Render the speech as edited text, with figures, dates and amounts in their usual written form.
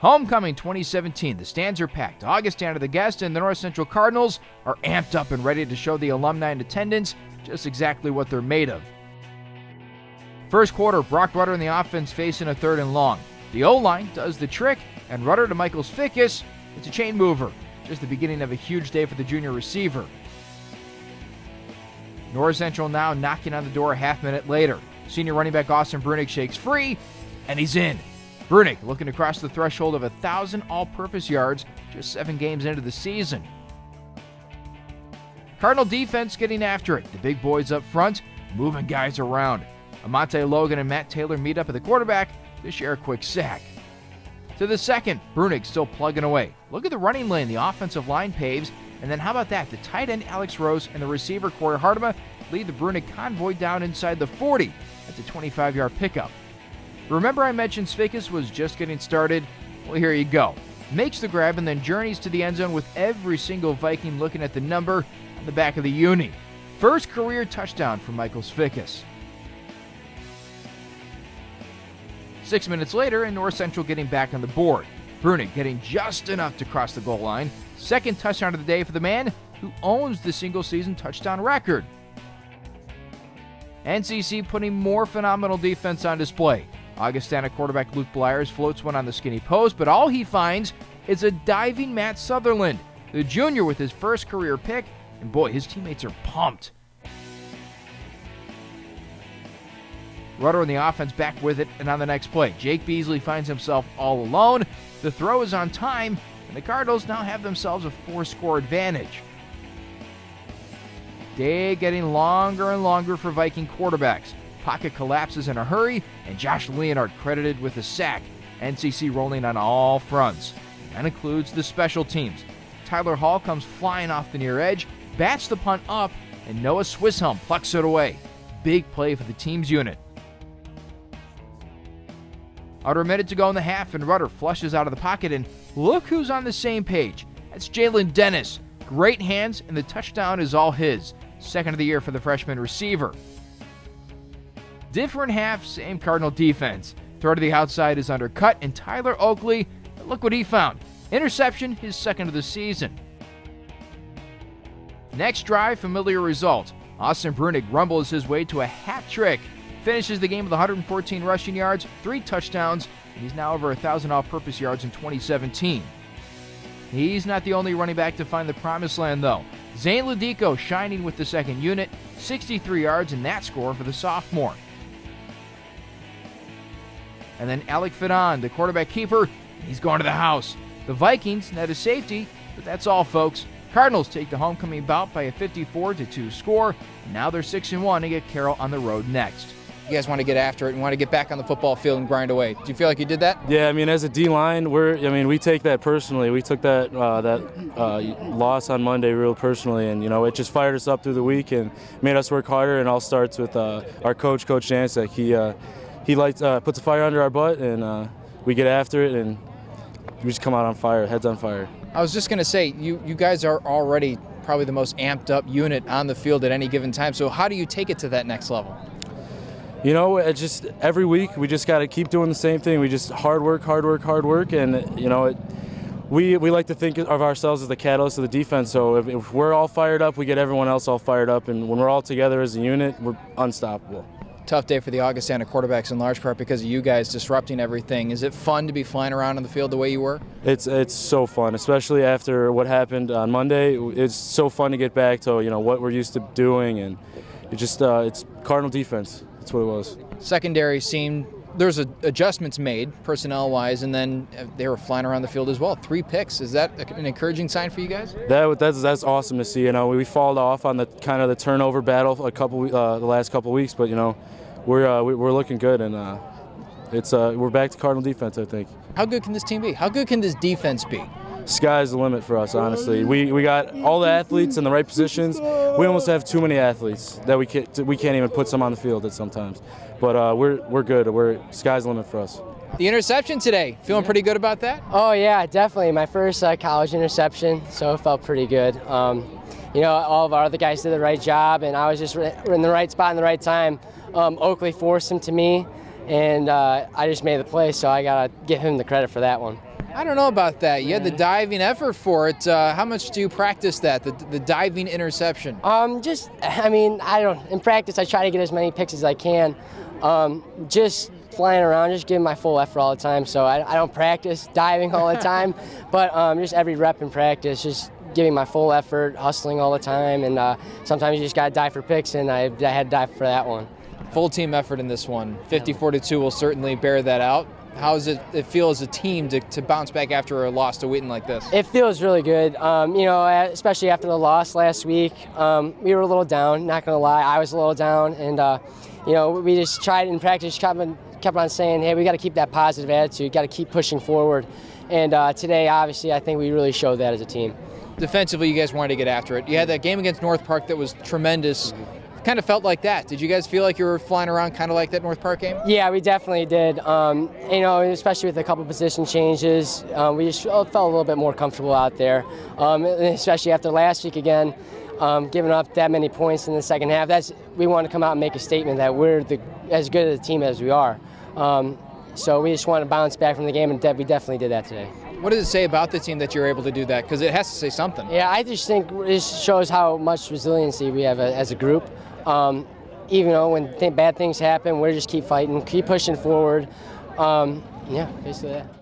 Homecoming 2017. The stands are packed. Augustana the guest, and the North Central Cardinals are amped up and ready to show the alumni in attendance just exactly what they're made of. First quarter, Brock Rudder in the offense facing a 3rd and long. The O-line does the trick, and Rudder to Michaels Fickus. It's a chain mover. Just the beginning of a huge day for the junior receiver. North Central now knocking on the door a half-minute later. Senior running back Austin Brunick shakes free, and he's in. Brunick looking to cross the threshold of 1,000 all-purpose yards just 7 games into the season. Cardinal defense getting after it. The big boys up front, moving guys around. Amante Logan and Matt Taylor meet up at the quarterback to share a quick sack. To the second, Brunick still plugging away. Look at the running lane the offensive line paves, and then how about that? The tight end Alex Rose and the receiver Corey Hardema lead the Brunick convoy down inside the 40. That's a 25-yard pickup. Remember I mentioned Fickus was just getting started? Well, here you go. Makes the grab and then journeys to the end zone with every single Viking looking at the number on the back of the uni. First career touchdown for Michaels Fickus. 6 minutes later, and North Central getting back on the board. Brunick getting just enough to cross the goal line. Second touchdown of the day for the man who owns the single-season touchdown record. NCC putting more phenomenal defense on display. Augustana quarterback Luke Bliers floats one on the skinny post, but all he finds is a diving Matt Sutherland, the junior with his first career pick, and boy, his teammates are pumped. Rudder in the offense back with it, and on the next play, Jake Beasley finds himself all alone. The throw is on time, and the Cardinals now have themselves a 4-score advantage. Day getting longer and longer for Viking quarterbacks. Pocket collapses in a hurry, and Josh Leonard credited with a sack. NCC rolling on all fronts. That includes the special teams. Tyler Hall comes flying off the near edge, bats the punt up, and Noah Swisshelm plucks it away. Big play for the team's unit. Under a minute to go in the half, and Rudder flushes out of the pocket, and look who's on the same page. That's Jalen Dennis. Great hands, and the touchdown is all his. Second of the year for the freshman receiver. Different half, same Cardinal defense. Throw to the outside is undercut, and Tyler Oakley, look what he found. Interception, his second of the season. Next drive, familiar result. Austin Brunick rumbles his way to a hat trick. Finishes the game with 114 rushing yards, 3 touchdowns, and he's now over 1,000 all-purpose yards in 2017. He's not the only running back to find the promised land, though. Zane Ladico shining with the second unit, 63 yards in that score for the sophomore. And then Alec Fidon, the quarterback keeper, he's going to the house. The Vikings net a safety, but that's all, folks. Cardinals take the homecoming bout by a 54-2 score. Now they're 6-1 and get Carroll on the road next. You guys want to get after it and want to get back on the football field and grind away. Do you feel like you did that? Yeah, I mean, as a D-line, we take that personally. We took that loss on Monday real personally, and it just fired us up through the week and made us work harder. And all starts with our coach, Coach Jancek. He puts a fire under our butt, and we get after it, and we just come out on fire, heads on fire. I was just going to say, you guys are already probably the most amped up unit on the field at any given time. So how do you take it to that next level? It's just every week we just got to keep doing the same thing. We just hard work, and we like to think of ourselves as the catalyst of the defense. So if we're all fired up, we get everyone else all fired up, and when we're all together as a unit, we're unstoppable. Tough day for the Augustana quarterbacks in large part because of you guys disrupting everything. Is it fun to be flying around on the field the way you were? It's so fun, especially after what happened on Monday. It's so fun to get back to what we're used to doing, and it's Cardinal defense. That's what it was. Secondary seemed there's adjustments made personnel-wise, and then they were flying around the field as well. 3 picks. Is that an encouraging sign for you guys? That's awesome to see. We falled off on the kind of the turnover battle the last couple weeks, but we're looking good, and we're back to Cardinal defense, I think. How good can this team be? How good can this defense be? Sky's the limit for us, honestly. We got all the athletes in the right positions. We almost have too many athletes that we can't even put some on the field at sometimes. But we're good. Sky's the limit for us. The interception today, feeling pretty good about that? Oh yeah, definitely. My first college interception, so it felt pretty good. All of our other guys did the right job, and I was just in the right spot in the right time. Oakley forced him to me, and I just made the play, so I gotta give him the credit for that one. I don't know about that. You had the diving effort for it. How much do you practice that, the diving interception? In practice, I try to get as many picks as I can. Just flying around, just giving my full effort all the time. So I don't practice diving all the time, but just every rep in practice, just giving my full effort, hustling all the time. And sometimes you just got to dive for picks, and I had to dive for that one. Full team effort in this one. 50-42 will certainly bear that out. How does it feel as a team to bounce back after a loss to Wheaton like this? It feels really good. Especially after the loss last week, we were a little down, not going to lie. I was a little down, and we just tried in practice, kept on saying, hey, we got to keep that positive attitude, got to keep pushing forward. And today, obviously, I think we really showed that as a team. Defensively, you guys wanted to get after it. You had that game against North Park that was tremendous. Kind of felt like that. Did you guys feel like you were flying around kind of like that North Park game? Yeah, we definitely did. Especially with a couple position changes, we just felt a little bit more comfortable out there. Especially after last week again, giving up that many points in the second half. We want to come out and make a statement that we're as good a team as we are. So we just want to bounce back from the game, and we definitely did that today. What does it say about the team that you're able to do that? Because it has to say something. Yeah, I just think this shows how much resiliency we have as a group. Even though when bad things happen, we just keep fighting, keep pushing forward. Basically that.